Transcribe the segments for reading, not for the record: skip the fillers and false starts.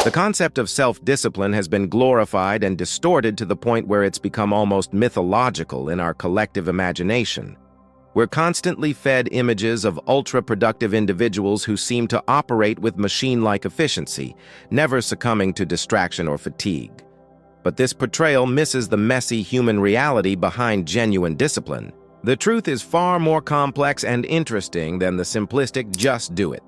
The concept of self-discipline has been glorified and distorted to the point where it's become almost mythological in our collective imagination. We're constantly fed images of ultra-productive individuals who seem to operate with machine-like efficiency, never succumbing to distraction or fatigue. But this portrayal misses the messy human reality behind genuine discipline. The truth is far more complex and interesting than the simplistic "just do it"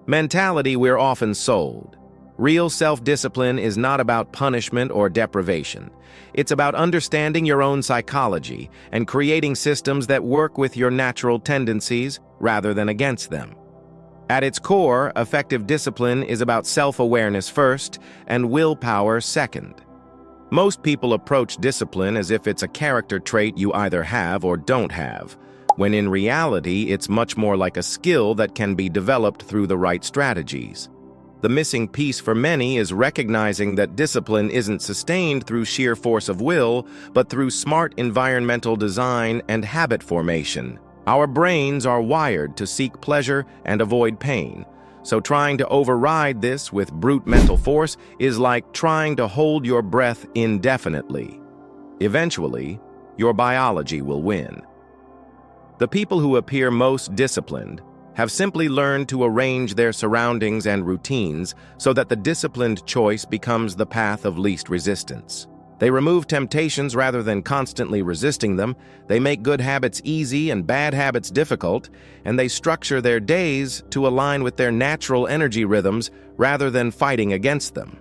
mentality we're often sold. Real self-discipline is not about punishment or deprivation. It's about understanding your own psychology and creating systems that work with your natural tendencies rather than against them. At its core, effective discipline is about self-awareness first and willpower second. Most people approach discipline as if it's a character trait you either have or don't have, when in reality it's much more like a skill that can be developed through the right strategies. The missing piece for many is recognizing that discipline isn't sustained through sheer force of will, but through smart environmental design and habit formation. Our brains are wired to seek pleasure and avoid pain, so trying to override this with brute mental force is like trying to hold your breath indefinitely. Eventually, your biology will win. The people who appear most disciplined have simply learned to arrange their surroundings and routines so that the disciplined choice becomes the path of least resistance. They remove temptations rather than constantly resisting them, they make good habits easy and bad habits difficult, and they structure their days to align with their natural energy rhythms rather than fighting against them.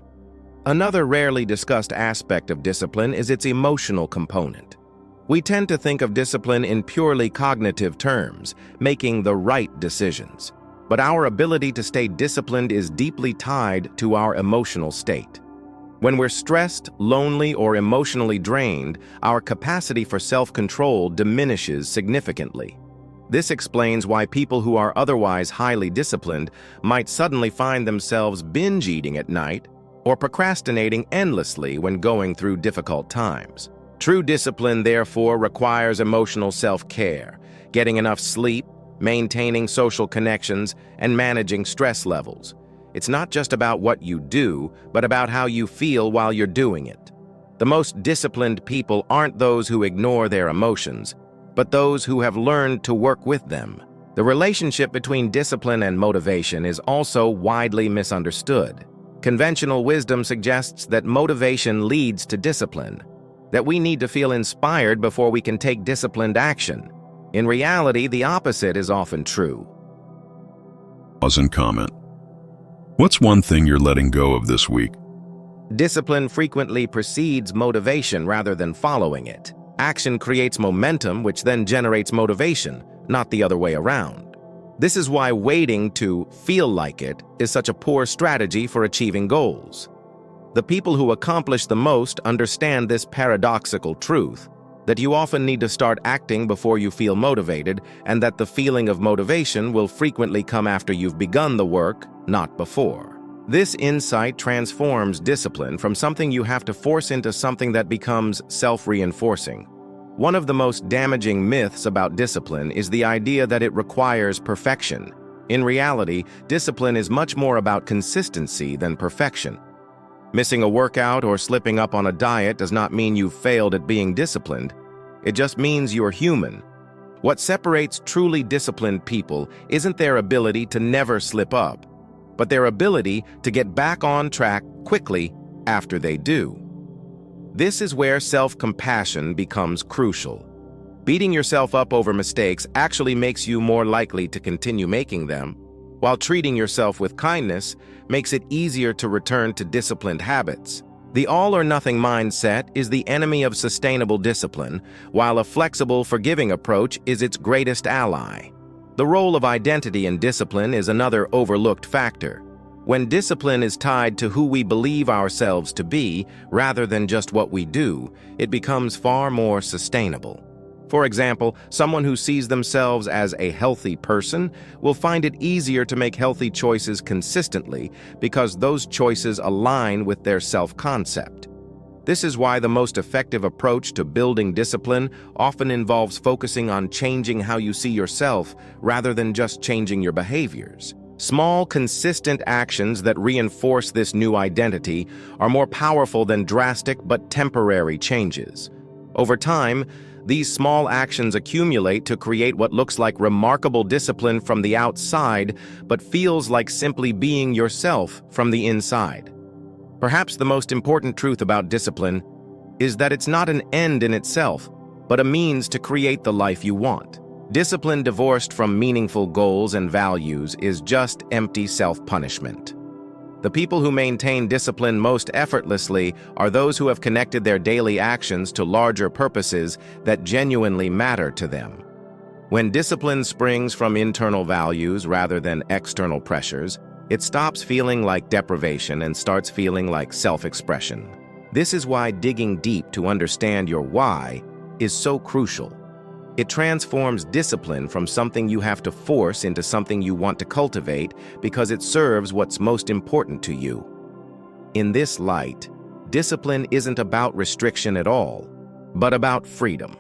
Another rarely discussed aspect of discipline is its emotional component. We tend to think of discipline in purely cognitive terms, making the right decisions. But our ability to stay disciplined is deeply tied to our emotional state. When we're stressed, lonely, or emotionally drained, our capacity for self-control diminishes significantly. This explains why people who are otherwise highly disciplined might suddenly find themselves binge eating at night or procrastinating endlessly when going through difficult times. True discipline, therefore, requires emotional self-care, getting enough sleep, maintaining social connections, and managing stress levels. It's not just about what you do, but about how you feel while you're doing it. The most disciplined people aren't those who ignore their emotions, but those who have learned to work with them. The relationship between discipline and motivation is also widely misunderstood. Conventional wisdom suggests that motivation leads to discipline, that we need to feel inspired before we can take disciplined action. In reality, the opposite is often true. Pause and comment. What's one thing you're letting go of this week? Discipline frequently precedes motivation rather than following it. Action creates momentum, which then generates motivation, not the other way around. This is why waiting to feel like it is such a poor strategy for achieving goals. The people who accomplish the most understand this paradoxical truth, that you often need to start acting before you feel motivated, and that the feeling of motivation will frequently come after you've begun the work, not before. This insight transforms discipline from something you have to force into something that becomes self-reinforcing. One of the most damaging myths about discipline is the idea that it requires perfection. In reality, discipline is much more about consistency than perfection. Missing a workout or slipping up on a diet does not mean you've failed at being disciplined. It just means you're human. What separates truly disciplined people isn't their ability to never slip up, but their ability to get back on track quickly after they do. This is where self-compassion becomes crucial. Beating yourself up over mistakes actually makes you more likely to continue making them, while treating yourself with kindness makes it easier to return to disciplined habits. The all-or-nothing mindset is the enemy of sustainable discipline, while a flexible, forgiving approach is its greatest ally. The role of identity in discipline is another overlooked factor. When discipline is tied to who we believe ourselves to be, rather than just what we do, it becomes far more sustainable. For example, someone who sees themselves as a healthy person will find it easier to make healthy choices consistently because those choices align with their self-concept. This is why the most effective approach to building discipline often involves focusing on changing how you see yourself rather than just changing your behaviors. Small, consistent actions that reinforce this new identity are more powerful than drastic but temporary changes. Over time, these small actions accumulate to create what looks like remarkable discipline from the outside, but feels like simply being yourself from the inside. Perhaps the most important truth about discipline is that it's not an end in itself, but a means to create the life you want. Discipline divorced from meaningful goals and values is just empty self-punishment. The people who maintain discipline most effortlessly are those who have connected their daily actions to larger purposes that genuinely matter to them. When discipline springs from internal values rather than external pressures, it stops feeling like deprivation and starts feeling like self-expression. This is why digging deep to understand your why is so crucial. It transforms discipline from something you have to force into something you want to cultivate because it serves what's most important to you. In this light, discipline isn't about restriction at all, but about freedom.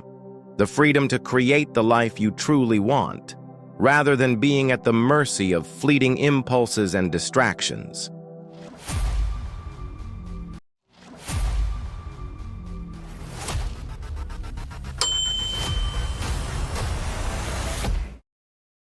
The freedom to create the life you truly want, rather than being at the mercy of fleeting impulses and distractions.